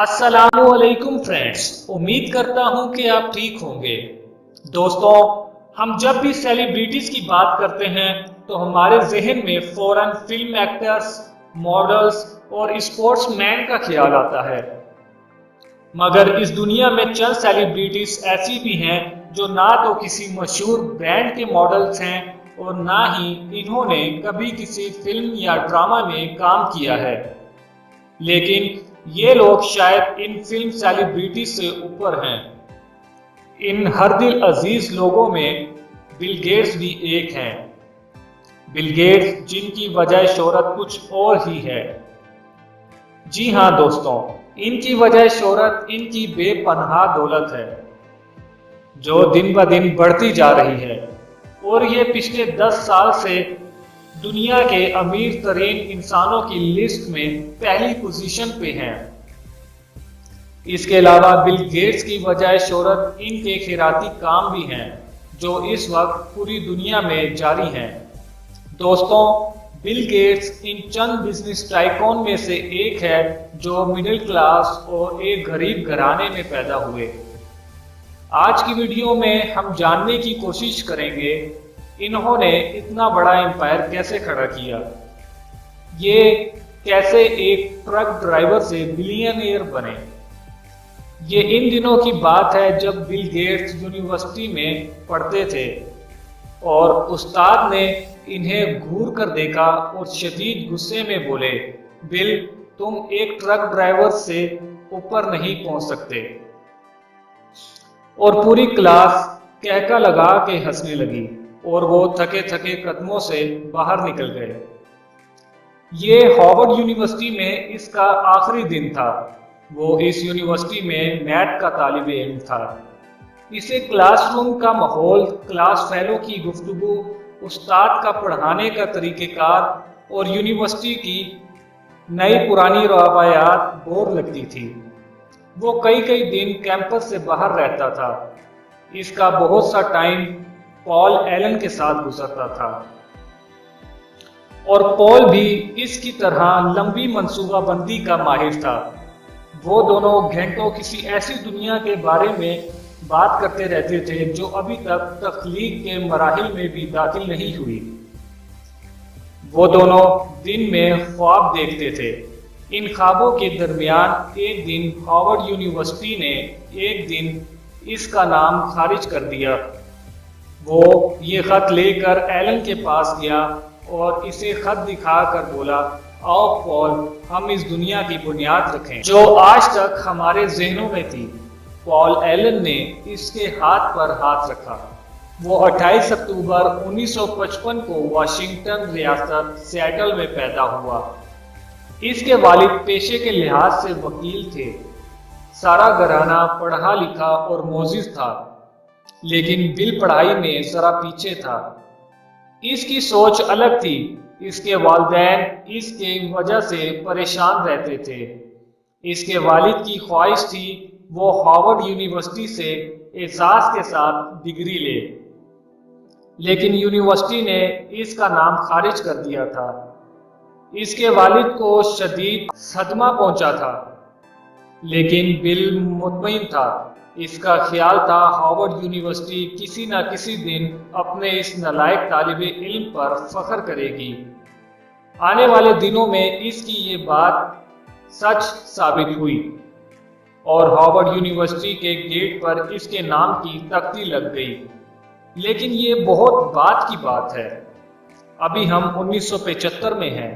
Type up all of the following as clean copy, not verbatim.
अस्सलाम वालेकुम फ्रेंड्स, उम्मीद करता हूं कि आप ठीक होंगे। दोस्तों, हम जब भी सेलिब्रिटीज की बात करते हैं तो हमारे जहन में फौरन फिल्म एक्टर्स, मॉडल्स और स्पोर्ट्समैन का ख्याल आता है। मगर इस दुनिया में चंद सेलिब्रिटीज ऐसी भी हैं जो ना तो किसी मशहूर ब्रांड के मॉडल्स हैं और ना ही इन्होंने कभी किसी फिल्म या ड्रामा में काम किया है। लेकिन ये लोग शायद इन फिल्म सेलिब्रिटी से ऊपर हैं। इन हर दिल अजीज लोगों में बिल गेट्स भी एक हैं। बिल गेट्स जिनकी वजह शोहरत कुछ और ही है। जी हाँ दोस्तों, इनकी वजह शोहरत इनकी बेपनाह दौलत है जो दिन ब दिन बढ़ती जा रही है, और ये पिछले 10 साल से दुनिया के अमीर तरीन इंसानों की लिस्ट में पहली पोजीशन पे हैं। इसके अलावा बिल गेट्स की वजह शोहरत इनके खैराती काम भी हैं जो इस वक्त पूरी दुनिया में जारी हैं। दोस्तों, बिल गेट्स इन चंद बिजनेस टाइकॉन में से एक है जो मिडिल क्लास और एक गरीब घराने में पैदा हुए। आज की वीडियो में हम जानने की कोशिश करेंगे इन्होंने इतना बड़ा एम्पायर कैसे खड़ा किया, ये कैसे एक ट्रक ड्राइवर से बिलियनियर बने। ये इन दिनों की बात है जब बिल गेट्स यूनिवर्सिटी में पढ़ते थे और उस्ताद ने इन्हें घूर कर देखा और शदीद गुस्से में बोले, बिल, तुम एक ट्रक ड्राइवर से ऊपर नहीं पहुंच सकते। और पूरी क्लास कहका लगा के हंसने लगी और वो थके थके कदमों से बाहर निकल गए। ये हार्वर्ड यूनिवर्सिटी में इसका आखिरी दिन था। वो इस यूनिवर्सिटी में मैथ का तालिबे इल्म था। इसे क्लासरूम का माहौल, क्लास फेलो की गुफ्तगू, उस्ताद का पढ़ाने का तरीक़ेकार और यूनिवर्सिटी की नई पुरानी रवायात बोर लगती थी। वो कई दिन कैंपस से बाहर रहता था। इसका बहुत सा टाइम पॉल एलन के साथ गुजरता था और पॉल भी इसकी तरह लंबी मंसूबाबंदी का माहिर था। वो दोनों घंटों किसी ऐसी दुनिया के बारे में बात करते रहते थे जो अभी तक तख्लीक के मराहिल में भी दाखिल नहीं हुई। वो दोनों दिन में ख्वाब देखते थे। इन ख्वाबों के दरमियान एक दिन हार्वर्ड यूनिवर्सिटी ने एक दिन इसका नाम खारिज कर दिया। वो ये खत लेकर एलन के पास गया और इसे खत दिखाकर बोला, आओ पॉल, हम इस दुनिया की बुनियाद रखें जो आज तक हमारे जहनों में थी। पॉल एलन ने इसके हाथ पर हाथ रखा। वो 28 अक्टूबर 1955 को वाशिंगटन रियासत सिएटल में पैदा हुआ। इसके वालिद पेशे के लिहाज से वकील थे। सारा घराना पढ़ा लिखा और मोजिज था, लेकिन बिल पढ़ाई में जरा पीछे था। इसकी सोच अलग थी। इसके वालिदैन इसके वजह से परेशान रहते थे। इसके वालिद की ख्वाहिश थी वो हार्वर्ड यूनिवर्सिटी से एजाज के साथ डिग्री ले, लेकिन यूनिवर्सिटी ने इसका नाम खारिज कर दिया था। इसके वालिद को शदीद सदमा पहुंचा था, लेकिन बिल मुतमईन था। इसका ख्याल था हार्वर्ड यूनिवर्सिटी किसी न किसी दिन अपने इस नालायक तालिबे इल्म पर फख्र करेगी। आने वाले दिनों में इसकी ये बात सच साबित हुई और हार्वर्ड यूनिवर्सिटी के गेट पर इसके नाम की तख्ती लग गई। लेकिन ये बहुत बात की बात है। अभी हम 1975 में हैं।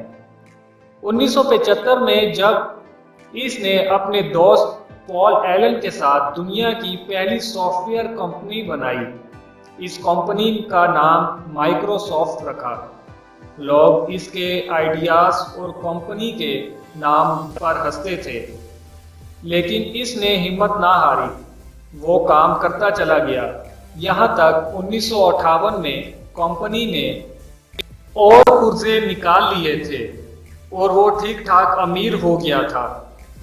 1975 में जब इसने अपने दोस्त पॉल एलन के साथ दुनिया की पहली सॉफ्टवेयर कंपनी बनाई। इस कंपनी का नाम माइक्रोसॉफ्ट रखा। लोग इसके आइडियाज और कंपनी के नाम पर हंसते थे, लेकिन इसने हिम्मत ना हारी। वो काम करता चला गया। यहाँ तक 1958 में कंपनी ने और पुर्जे निकाल लिए थे और वो ठीक ठाक अमीर हो गया था,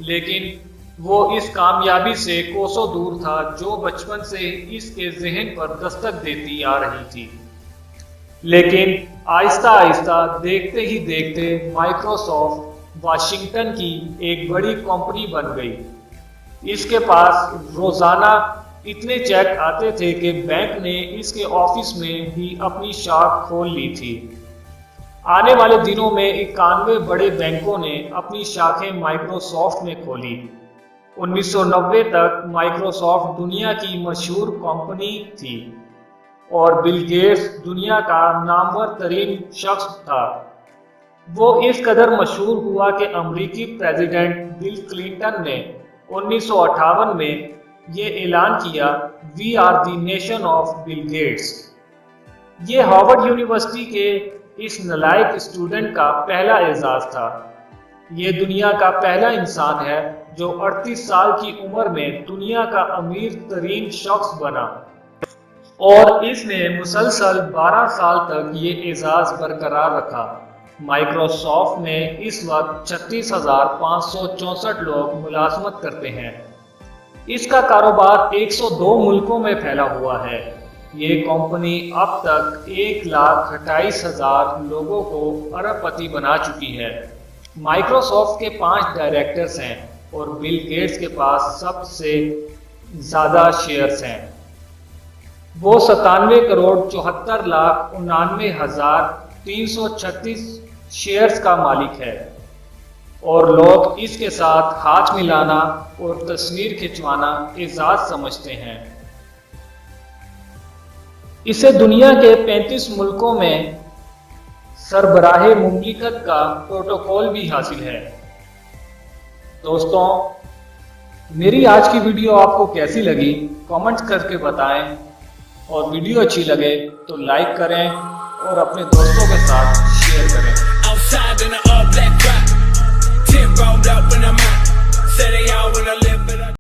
लेकिन वो इस कामयाबी से कोसों दूर था जो बचपन से इसके जहन पर दस्तक देती आ रही थी। लेकिन आहिस्ता आहिस्ता देखते ही देखते माइक्रोसॉफ्ट वाशिंगटन की एक बड़ी कंपनी बन गई। इसके पास रोजाना इतने चेक आते थे कि बैंक ने इसके ऑफिस में ही अपनी शाख खोल ली थी। आने वाले दिनों में 91 बड़े बैंकों ने अपनी शाखें माइक्रोसॉफ्ट में खोली। 1990 तक माइक्रोसॉफ्ट दुनिया की मशहूर कंपनी थी और बिल गेट्स दुनिया का नामवर तरीन शख्स था। वो इस कदर मशहूर हुआ कि अमेरिकी प्रेसिडेंट बिल क्लिंटन ने 1958 में ये ऐलान किया, we are the nation of Bill Gates. ये हार्वर्ड यूनिवर्सिटी के इस नलायक स्टूडेंट का पहला एजाज था। ये दुनिया का पहला इंसान है जो 38 साल की उम्र में दुनिया का अमीर तरीन शख्स बना और इसने मुसलसल 12 साल तक ये एजाज बरकरार रखा। माइक्रोसॉफ्ट में इस वक्त 36,564 लोग मुलाजमत करते हैं। इसका कारोबार 102 मुल्कों में फैला हुआ है। ये कंपनी अब तक 1,28,000 लोगों को अरबपति बना चुकी है। माइक्रोसॉफ्ट के 5 डायरेक्टर्स हैं और बिल गेट्स के पास सबसे ज़्यादा शेयर्स हैं। वो 97,74,99,336 शेयर्स का मालिक है और लोग इसके साथ हाथ मिलाना और तस्वीर खिंचवाना एजाज समझते हैं। इसे दुनिया के 35 मुल्कों में सरबराहे मुमलिकत का प्रोटोकॉल भी हासिल है। दोस्तों, मेरी आज की वीडियो आपको कैसी लगी कमेंट्स करके बताएं और वीडियो अच्छी लगे तो लाइक करें और अपने दोस्तों के साथ शेयर करें।